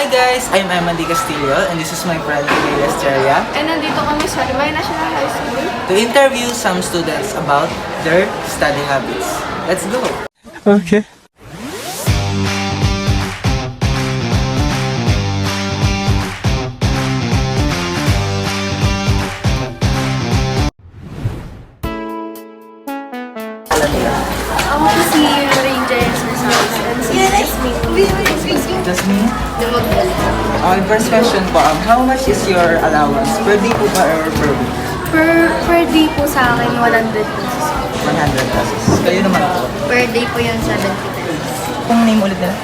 Hi guys! I'm Emily Castillo and this is my friend Miguel Estrella And nandito kami sa Limay National High School. to interview some students about their study habits. Let's go! Okay. Ako po si Ranger Exercise and si Jasmine? Lumagdal. Okay, first question po. How much is your allowance? Per day po ba or per week? Per day po sa akin, 100 pesos. 100 pesos. Kayo naman po. Per day po yun, 70 pesos. Kung name ulit nila?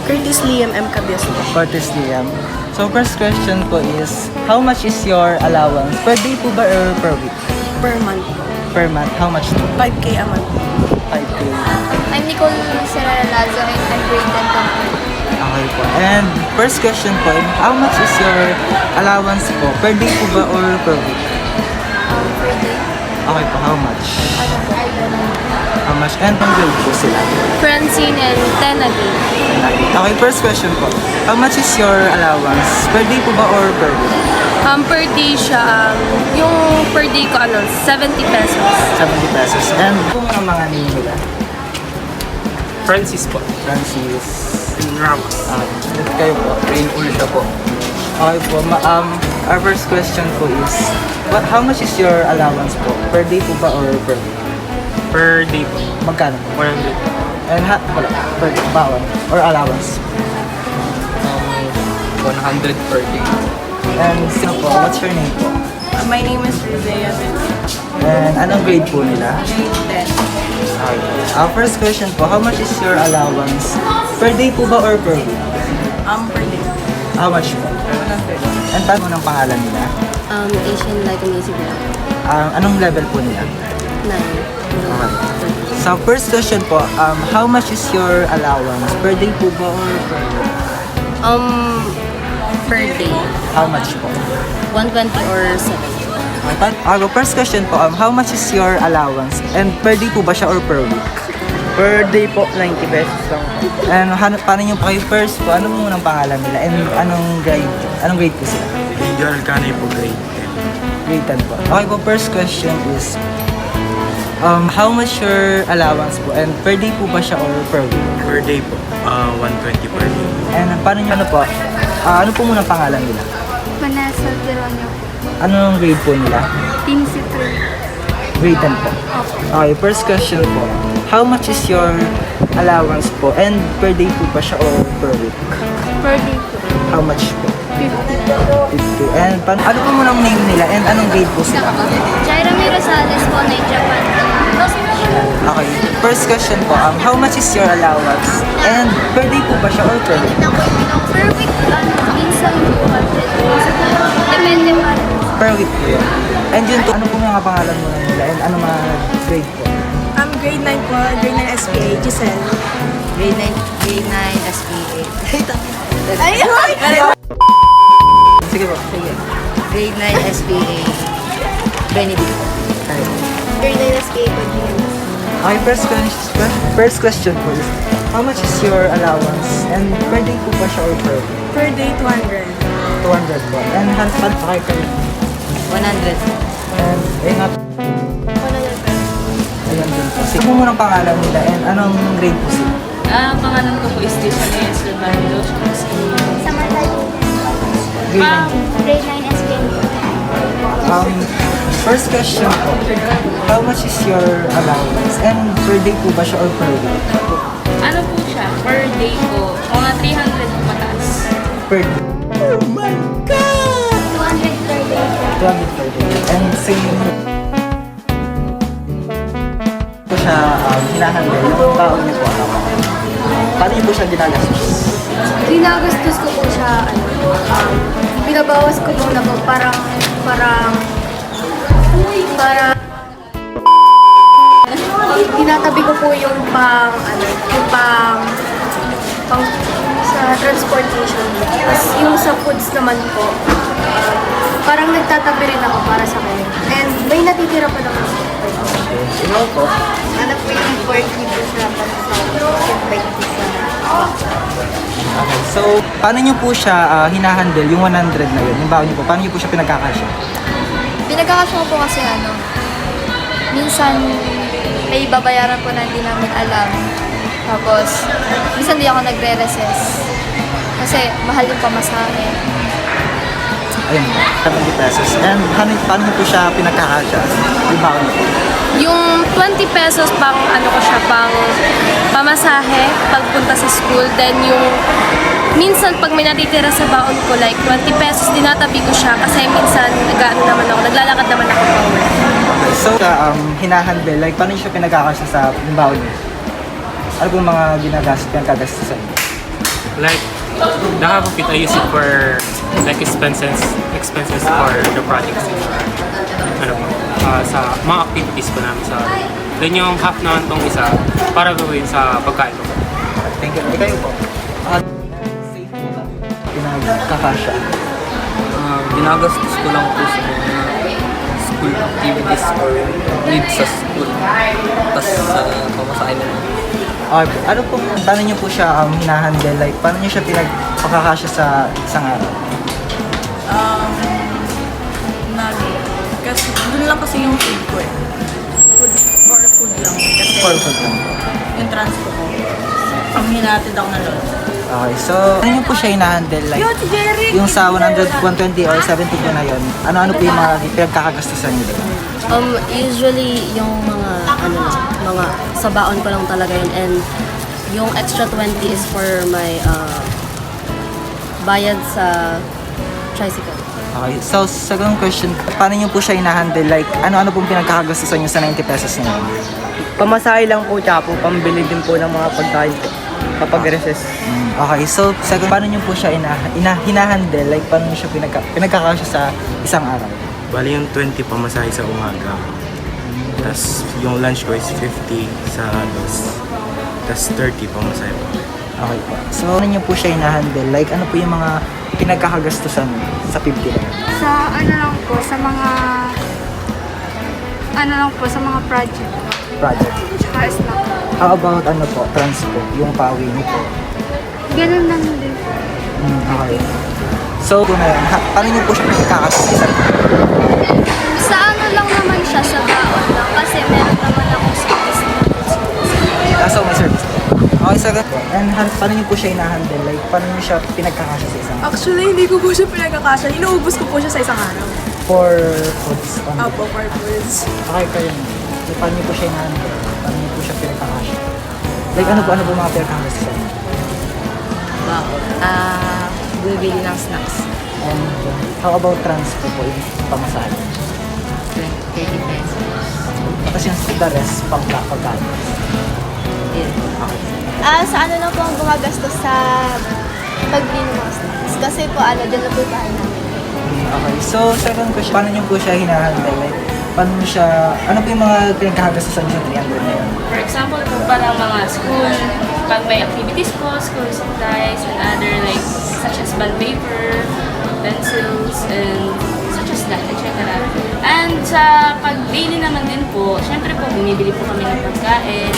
Curtis Liam M. Cabias. Curtis Liam. So first question po is, how much is your allowance? Per day po ba or per week? Per month po. Per month, how much po? 5K a month. 5K. I'm Nicole Serra Lazo and I'm grade 10 po. Okay po. And first question po, how much is your allowance po? Per day po ba or per week? Per day. Okay po, how much? Ano po? How much? And pang grade po sila? Francine and Tenagi. Okay, first question po. How much is your allowance? Per day po ba or per week? Per day siya, yung per day ko 70 pesos. 70 pesos. And kung ang mga name nila? Francis po. Francis. Ramos. Ito kayo po. Rain Ulta po. Okay po. Our first question po is, how much is your allowance po? Per day po ba or per week? Per day po. Magkano? 100. And wala, per bawal or allowance. 100 per day. And sino po? What's your name po? My name is Rizea. And anong grade po nila? Grade 10. Okay. First question po, how much is your allowance? Per day po ba or per week? Per day. How much po? 100. And paano ng pangalan nila? Asian like amazing lang. Anong level po nila? 9. Okay. So first question po, how much is your allowance? Per day po ba or per week? Per day. How much po? 120 or 70. Okay, first question po, how much is your allowance? And per day po ba siya or per week? Per day po, 90 pesos lang. And paano yung kayo first po? Ano mo ng pangalan nila? And anong grade? Anong grade po sila? Angel Alcanay po, grade Grade 10 po. Okay po, first question is, how much your allowance po? And per day po ba siya or per week? 10. Per day po, 120 per day. And paano nyo, ano po? Ano po muna pangalan nila? Vanessa Geronio. Anong grade po nila? Team C3. Grade 10 po. Okay, first question po. How much is your allowance po? And per day po ba siya or per week? Per day po. How much po? 50. 50. And ano po muna ang name nila? And anong grade po sila? Jaira Rosales po na Japan. Okay, first question po. How much is your allowance? And per day po ba siya or per week? Per week, minsan 200. Depende pa. Per week po yun. And yun to, ano po mga pangalan muna nila? And ano mga grade po? Grade 9 po, grade 9 SPA, Giselle. Grade 9 SPA. Ay! Sige po, sige. Grade 9 SPA. Benedict. Grade 9 SPA po, Okay, first question po is, how much is your allowance? And per day po ba siya or per week? Per day, 200. 200 po. And hands-on pa kayo. 100. And ayun nga, 100 pesos. ayun din po. Sige mo munang pangalan nila and anong grade po sila? Pangalan ko po is Tiffany S. Levanto. Samantha, Grade grade 9 SPA po. 9. First question po, how much is your allowance? And per day po ba siya or per week? Ano po siya? Per day po, mga 300 mataas. Per day. 200 per day. 200 per day. And same po siya hinahandle yung taon niyo po. Paano niyo po siya ginagastos? Ginagastos ko po siya, binabawas ko muna po, parang, tinatabi ko po yung pang sa transportation. Tapos yung sa foods naman po, parang nagtatabi rin ako para sa kanya. And may natitira pa naman po. Ikaw po? Anak po yung 40 po sa pag-sa Okay, so paano nyo po siya hinahandle, yung 100 na yun, yung baon nyo po, paano nyo po siya pinagkakasya? Pinagkakasya ko po kasi minsan may babayaran po na hindi namin alam. Tapos, minsan di ako nagre-recess. Kasi mahal yung pamasahe. Ayun, 70 pesos. And paano nyo po siya pinagkakasya, yung baon nyo po? Yung 20 pesos pang ano ko siya, pang pamasahe pagpunta sa school. Then yung minsan pag may natitira sa baon ko, like 20 pesos, dinatabi ko siya kasi minsan naglalakad naman ako pa uwi. Okay, so hinahandle, like paano nyo siya pinagkakasya sa yung baon nyo? Ano pong mga pinagkagastusan nyo? Like, the half of it I use it for like expenses for the projects. Ano po, sa mga activities po namin sa then yung half naman tong isa para gawin sa pagkain ko. Thank you. Kayo po. Safe po ba? Pinagkakasya. Ginagastos ko lang po sa mga school activities or needs sa school. Tapos sa pamasahin naman. Okay, ano po, paano nyo po siya hinahandle? Like, paano nyo siya pinagkakasya sa isang araw? Kasi doon lang kasi yung food ko eh. Food lang. Kasi For food lang. yung transpo ko. Ang hinatid ako na doon. Okay, so, paano nyo po siya hinahandle? Like, yung sa 100, 120 or 70 po na yun, ano-ano po yung mga pinagkakagastusan nyo doon? Usually yung mga sa baon ko lang talaga yun, and yung extra 20 is for my bayad sa tricycle. Okay, so second question, paano nyo po siya hinahandle? Like, ano-ano pong pinagkakagastusan nyo sa 90 pesos na yun? Pamasahe lang po, tsaka po pambili din po ng mga pagkain po kapag recess. Okay, so second, paano nyo po siya hinahandle? Like, paano nyo siya pinagkakasya sa isang araw? Bali yung 20 pamasahe sa umaga. Tapos yung lunch ko is 50 sa halos. Tapos 30 pamasahe po. Okay po. So, paano nyo po siya hinahandle? Like, ano po yung mga pinagkakagastusan sa 50 lang? Sa sa mga project. Project. Tsaka snack. How about ano po, transpo, yung pawi nyo po? Ganun lang din. Okay. So, kung na yan, paano nyo po siya pinagkakagastusan? Sa ano lang naman siya, sa baon lang. Kasi meron naman akong service. So, may service po. Okay, sagot po. And paano nyo po siya hinahandle? Like, paano nyo siya pinagkakasya sa isang Actually, hindi ko po siya pinagkakasya. Inuubos ko po siya sa isang araw. for foods? Opo, for foods. Okay, kayo. Like, paano nyo po siya hinahandle? Paano nyo po siya pinagkakasya? Like, ano po mga pinagkakagastusan? Bumibili ng snacks. And how about transpo po, yung pamasahe? 30 pesos. Tapos yung the rest, pagkain. Yun. Sa ano lang po ang gumagastos sa pagbili ng mga snacks. Kasi po dyan na po yung bahay namin. Okay, so second question, paano nyo po siya hinahandle? Like, paano nyo siya, ano po yung mga pinagkakagastusan nyo sa 300 na yun? For example, po parang mga school, pag may activities po, school supplies and other like such as bond paper, pencils, and such as that, etc. And sa pag-daily naman din po, syempre po, bumibili po kami ng pagkain.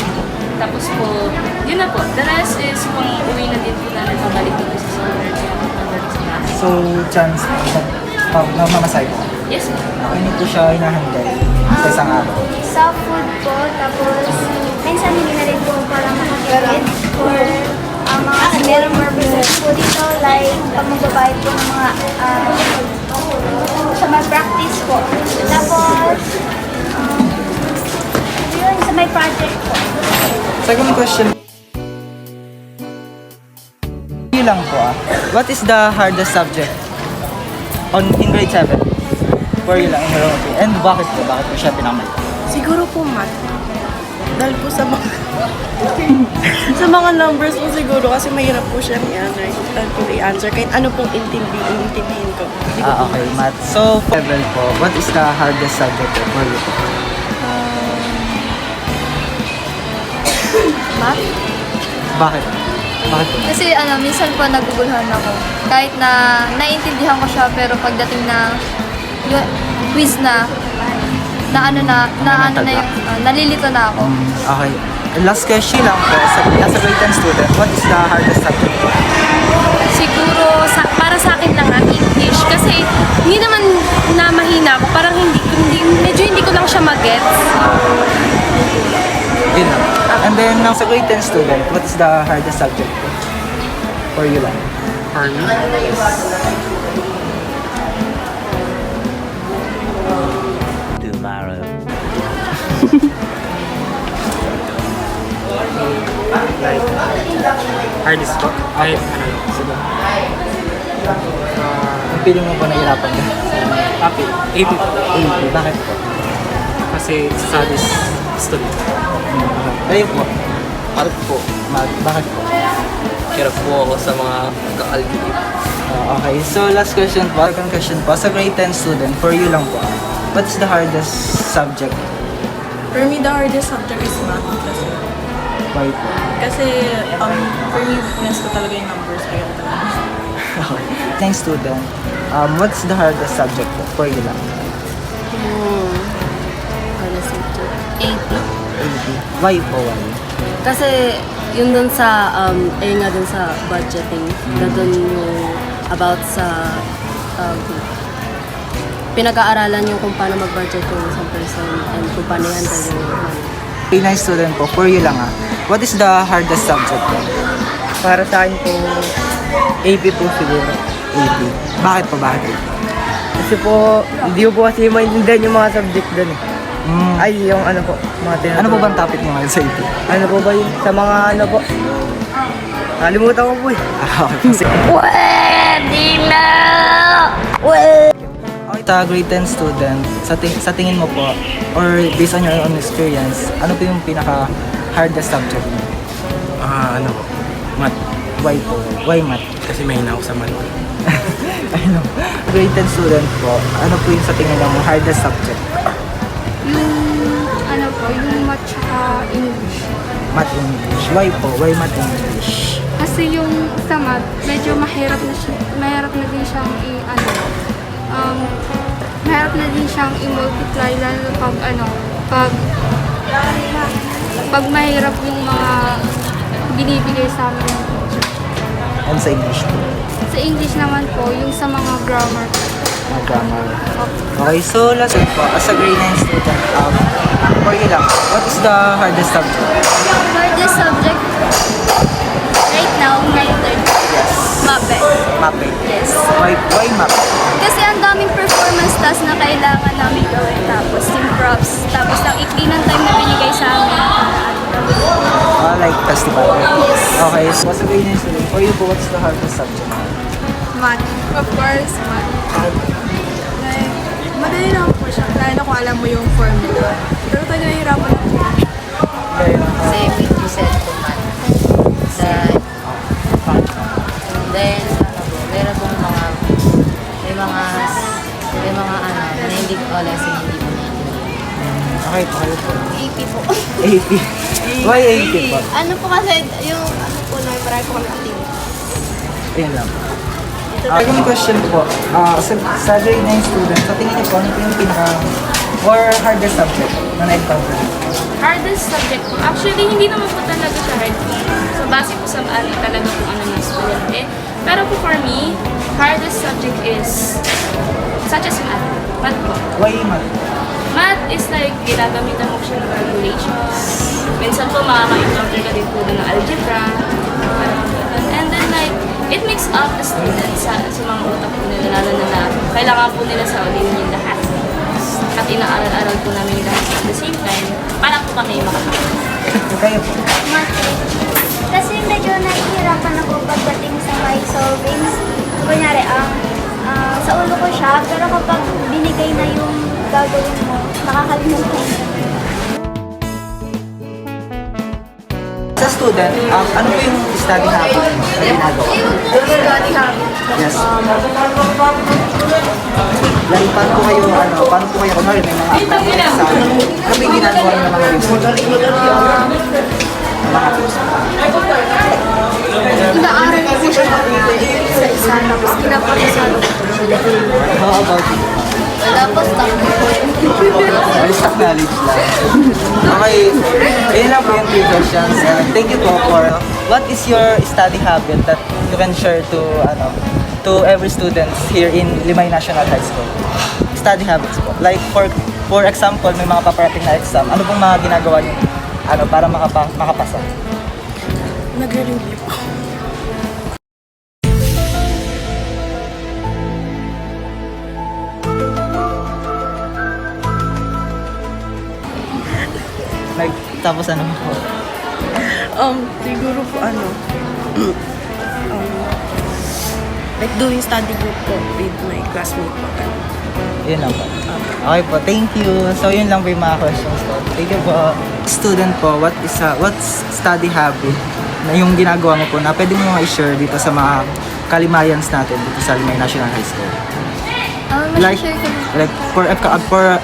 Tapos po, yun na po. The rest is kung uwi na din po namin pabalik dito sa summer. Pabalik sa bahay. So, chance, mamamasay po. Yes, po. Ano nyo po siya hinahandle sa isang araw? Sa food po, tapos minsan hindi na rin po para makakit or mga small purposes po dito, like pag magbabayad po ng mga sa may practice po. Tapos, yun, sa may project po. Second question. Yun lang po What is the hardest subject in grade 7? For you lang, in geography. And bakit po? Bakit po siya pinamay? Siguro po math. Dahil po sa mga sa mga numbers po siguro kasi mahirap po siya i-answer kahit ano pong intindihin ko. Okay, math. So, level po, what is the hardest subject for you po? Math? Bakit? Bakit po? Kasi minsan po naguguluhan ako. Kahit na naiintindihan ko siya, pero pagdating na yung quiz na nalilito na ako. Okay. Last question lang po, as a grade 10 student, what is the hardest subject po? Siguro, para sa akin lang English. Kasi hindi naman na mahina ako. Parang medyo hindi ko lang siya mag-gets. Yun lang. And then, as a grade 10 student, what is the hardest subject po? For you lang. For me, Tomorrow. like, hardest po. Kahit ano lang. Ang feeling mo ba nahirapan ka? Happy. AP po. Bakit po? Kasi studies student. Kayo po? Art po. Bakit po? Hirap po ako sa mga kakalkuli. Okay, so last question po. Second question po. As a grade 10 student, for you lang po. What's the hardest subject? For me, the hardest subject is math. Why po? Kasi for me, weakness ko talaga yung numbers. Kaya talaga. Okay. 10 student, what's the hardest subject po? For you lang. Ano subject? 80. Why po? Why? Kasi yun dun sa, ayun nga dun sa budgeting, na dun yung about sa, pinag-aaralan yung kung paano mag-budget yung isang person and kung paano i-handle yung money. Grade 9 student po, for you lang what is the hardest subject po? Para sa akin po, AP po siguro. AP. Bakit po? Bakit? Kasi po, hindi ko po kasi maintindihan yung mga subject doon eh. Ay, yung ano po, mga tinatawag. Ano po bang topic mo ngayon sa AP? Ano po ba yun? Sa mga ano po? Nakalimutan ko po eh. Okay po. Pwede na! Okay, sa grade 10 student, sa tingin mo po, or based on your own experience, ano po yung pinaka-hardest subject mo? Ano po? Math. Why po? Why math? Kasi mahina ako sa math. Ano? Grade 10 student po, ano po yung sa tingin mo hardest subject? Yung math tsaka English. Math English. Why po? Why math English? Kasi yung sa math, medyo mahirap na din siyang mahirap na din siyang i-multiply lalo pag mahirap yung mga binibigay sa amin ng teacher. And sa English po? Sa English naman po, yung sa mga grammar. Mga grammar. Okay, so last one po, as a grade 9 student, for you lang, what is the hardest subject? Hardest subject right now, my third. Yes. Mape. Mape. Yes. Why mape? Kasi ang daming performance task na kailangan namin gawin. Tapos yung props. Tapos ang ikli ng time na binigay sa amin. Like festival. Yes. Okay, so as a grade 9 student, for you po, what's the hardest subject? Math. Of course, math. Like, madali lang po siya. Lalo na kung alam mo yung formula. Pero tayo nahihirapan ako. Same with you said po man. Then, meron pong may mga ano, na hindi ko lesson hindi ko naiintindihan. Okay po, kayo po. 80 po. 80. Why 80 po? Ano po kasi, yung ano po na parang ko activity. Ayan lang. Second question po, sa grade 9 student, sa tingin niyo po, ano po yung or hardest subject na na-encounter? Hardest subject po. Actually, hindi naman po talaga siya hard. So, base po sa talaga kung ano ng estudyante. Pero po for me, hardest subject is such as math. Math po. Why math? Math is like, ginagamitan mo siya ng calculations. Minsan po makaka-encounter ka din po doon ng algebra. And then like, it makes up the students sa mga utak po nila, lalo na kailangan po nila sa ulin yung lahat. At inaaral-aral po namin lahat at the same time, para po kami makakapag. Kayo po? Kasi medyo nahihirapan ako pagdating sa my solvings. Kunyari, sa ulo ko siya, pero kapag binigay na yung gagawin mo, nakakalimutan mo. Sa student, ano po yung study habit na ginagawa? Study habit. Yes. Like, paano po kayo, kunwari may mga exam, ano po yung ginagawa ng mga result? Inaaral ko siya isa-isa, tapos kinapag-isalo ko. How about you? Wala po, stock May stock knowledge lang. Okay, ayun lang po yung 3 questions. Thank you po for what is your study habit that you can share to every student here in Limay National High School? Study habits po. Like for example, may mga paparating na exam. Ano pong mga ginagawa niyo para makapasa? Nagre-review po. Like, tapos ano po? Siguro po like doing study group po with my classmate po. Yun lang po. Okay po, thank you. So yun lang po yung mga questions po. Thank you po. Student po, what's study habit na yung ginagawa mo po na pwede mo i-share dito sa mga kalimayans natin dito sa Limay National High School? Share ko na. Like for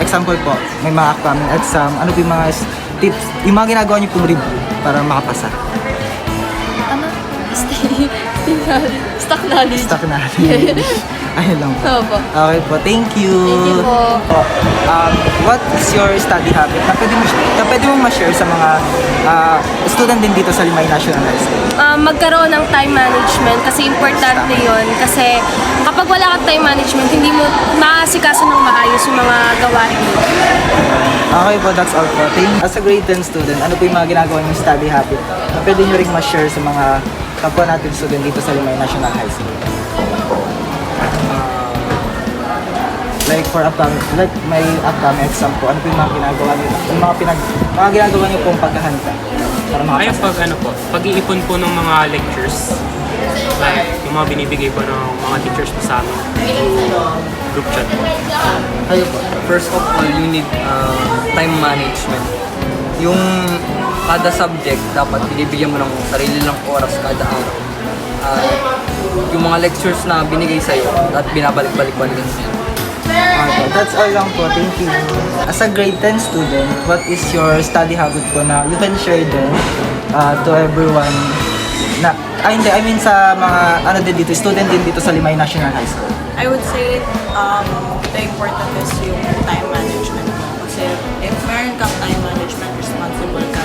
example po, may mga upcoming exam, ano po yung mga tips, yung mga ginagawa niyo pong review para makapasa? Stock knowledge. Stock knowledge. Ayun lang po. Opo. Okay po, thank you. Thank you po. What is your study habit na pwede mo ma-share sa mga student din dito sa Limay National High School? Magkaroon ng time management kasi importante yon. Kasi kapag wala kang time management, hindi mo maasikaso ng maayos yung mga gawain mo. Okay po, that's all po. As a grade 10 student, ano po yung mga ginagawa niyong study habit na pwede nyo rin ma-share sa mga kapwa natin student dito sa Limay National High School? Like for may upcoming exam po, ano po yung mga ginagawa niyo? Yung mga ginagawa niyo pong paghahanda para Ayun makapasa? pag-iipon po ng mga lectures. Like, yung mga binibigay po ng mga teachers po sa amin. Group chat po. Kayo po. First of all, you need time management. Yung kada subject, dapat binibigyan mo ng sarili ng oras kada araw. Yung mga lectures na binigay sa'yo, at binabalik-balik-balikan sa'yo. Okay, that's all lang po. Thank you. As a grade 10 student, what is your study habit po na you can share din to everyone I mean sa mga din dito, student din dito sa Limay National High School? I would say the important is yung time management mo. Kasi if meron kang time management, responsible ka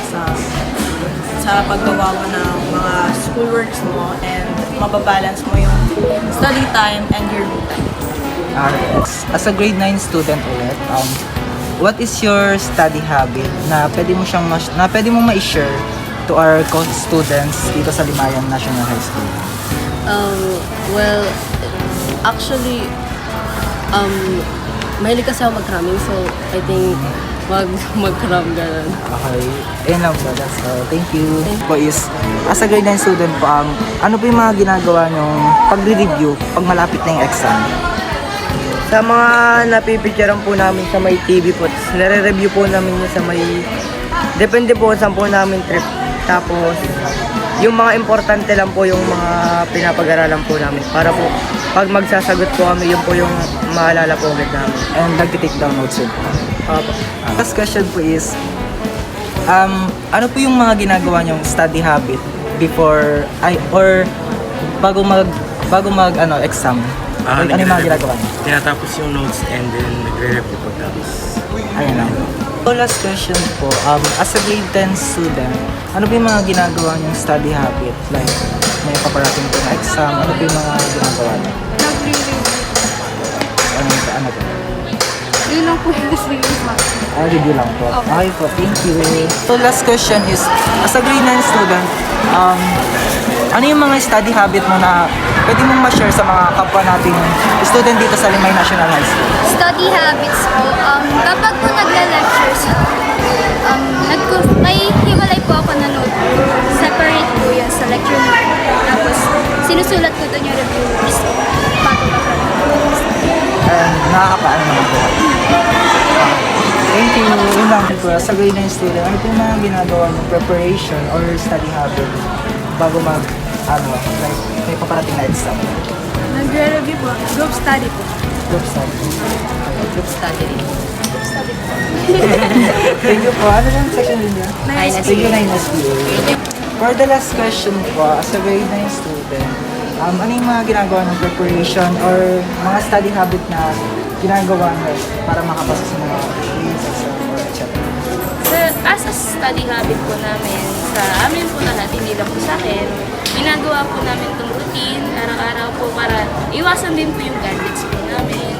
sa paggawa mo ng mga schoolworks mo and mababalance mo yung study time and your me time. As a grade 9 student ulit, what is your study habit na pwede mo ma-share to our students dito sa Limayan National High School? Well, actually, mahilig kasi ako mag-cramming, so I think mag-cram ganun. Okay, ayun lang po. That's all. Thank you. Po is, as a grade 9 student po, ano po yung mga ginagawa nyong pag-review pag malapit na yung exam? Sa mga napipicturean po namin sa may TV po, nare-review po namin yun sa may... Depende po saan po namin trip. Tapos, yung mga importante lang po yung mga pinapag-aralan po namin. Para po, pag magsasagot po kami, yun po yung maalala po agad namin. And nag-take down notes yun po. Opo. Last question po is, ano po yung mga ginagawa nyong study habit before, bago mag exam? Ano yung mga ginagawa niyo? Tinatapos yung notes and then nagre-review po tapos. Ayun lang. So last question po, as a grade 10 student, ano po yung mga ginagawa niyong study habit? Like, may paparating po na exam, ano po yung mga ginagawa niyo? Nag-review. Ano po? Yun lang po yung review marks. Review lang po. Okay po, thank you. So last question is, as a grade 9 student, ano yung mga study habit mo na pwede mong ma-share sa mga kapwa nating student dito sa Limay National High School? Study habits po, kapag po nagla-lectures, may hiwalay po ako na notebook. Separate po yan sa lecture note. Tapos, sinusulat ko doon yung reviewers. Bago And nakakapaano naman po. Thank you. Yun lang po. Sa grade 9 student, ano po yung mga ginagawa mo preparation or study habit bago like, may paparating na exam? Nagre-review po. Group study po. Group study. Group study rin. Thank you po. Ano yung section din niya? Thank you, 9SPA. For the last question po, as a grade 9 student, ano yung mga ginagawa ng preparation or mga study habit na ginagawa nyo para makapasa sa mga quiz, exam, or etc.? As a study habit po namin, sa amin po lahat, hindi lang po sa akin, ginagawa po namin itong routine, araw-araw po para iwasan din po yung gadgets po namin.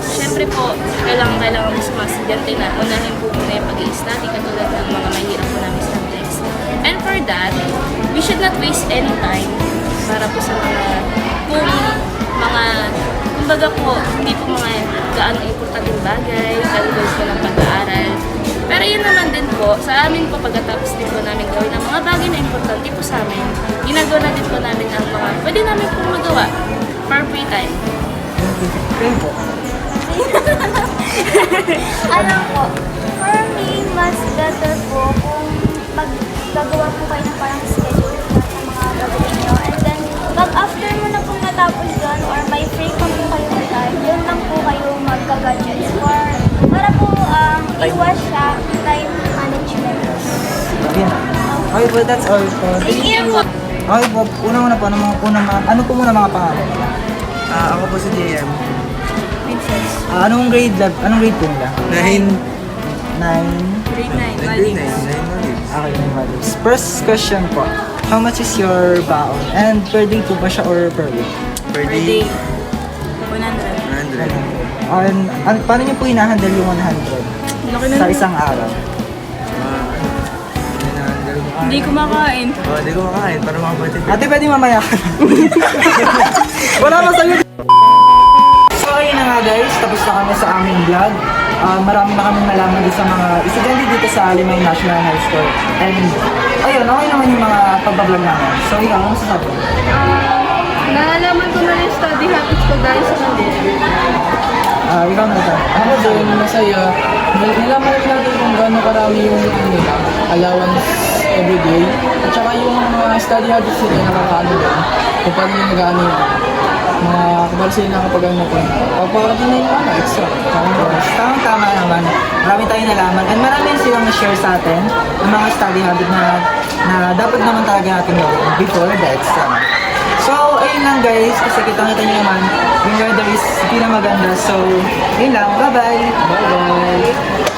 Siyempre po, kailangan mas mga estudyante na unahin po muna yung pag-i-study katulad ng mga mahirap po namin subjects. And for that, we should not waste any time para po sa kumbaga po, hindi po mga gaano importanteng bagay, kalugod po ng pag-aaral. Pero yun naman din po, sa amin po pagkatapos din po namin gawin ang mga bagay na importante po sa amin, ginagawa na din po namin ang mga pwede namin po magawa for free time. Kayo po? Ano po, for me, mas better po kung maggagawa po kayo ng parang schedule sa mga gagawin nyo. And then, pag after mo na pong natapos doon or may free pa po kayo ng time, yun lang po kayo magka-gadgets para po iwas siya time management. Ayan. Okay po, that's all po. Thank you po. Okay po, una-una po, ano po muna mga pangalan? Ako po si JM. Anong grade po nila? 9. 9. Grade 9, Grade 9. Okay, Malims. First question po. How much is your baon? And per day po ba siya or per week? Per day. 100. 100. Paano niyo po hinahandle yung 100 sa isang araw? Hindi kumakain. Hindi ko makain para makapatid. Ate, pwede mamaya ka na. Wala pa sa'yo. So, ayun na nga guys. Tapos na kami sa aming vlog. Marami na kami nalaman din sa mga estudyante dito sa Limay National High School. And, ayun, okay naman yung mga pagbablog namin. So, ikaw, ano masasabi? Nalaman ko na yung study habits ko dahil sa kanila. Ikaw na ito. Ako din, masaya. Nalaman natin kung gaano karami yung allowance everyday. At saka yung mga study habits nila nakakaano din. Kung paano yung nag-ano yung mga kapag sila nakapag-ano ko. Pagpaparating na yung extra. Tama naman. Marami tayong nalaman. And marami silang na-share sa atin ng mga study habit na dapat naman talaga natin gawin before the exam. So, ayun lang guys. Kasi kitang-kita nyo naman, yung weather is hindi na maganda. So, ayun lang. Bye-bye! Bye-bye!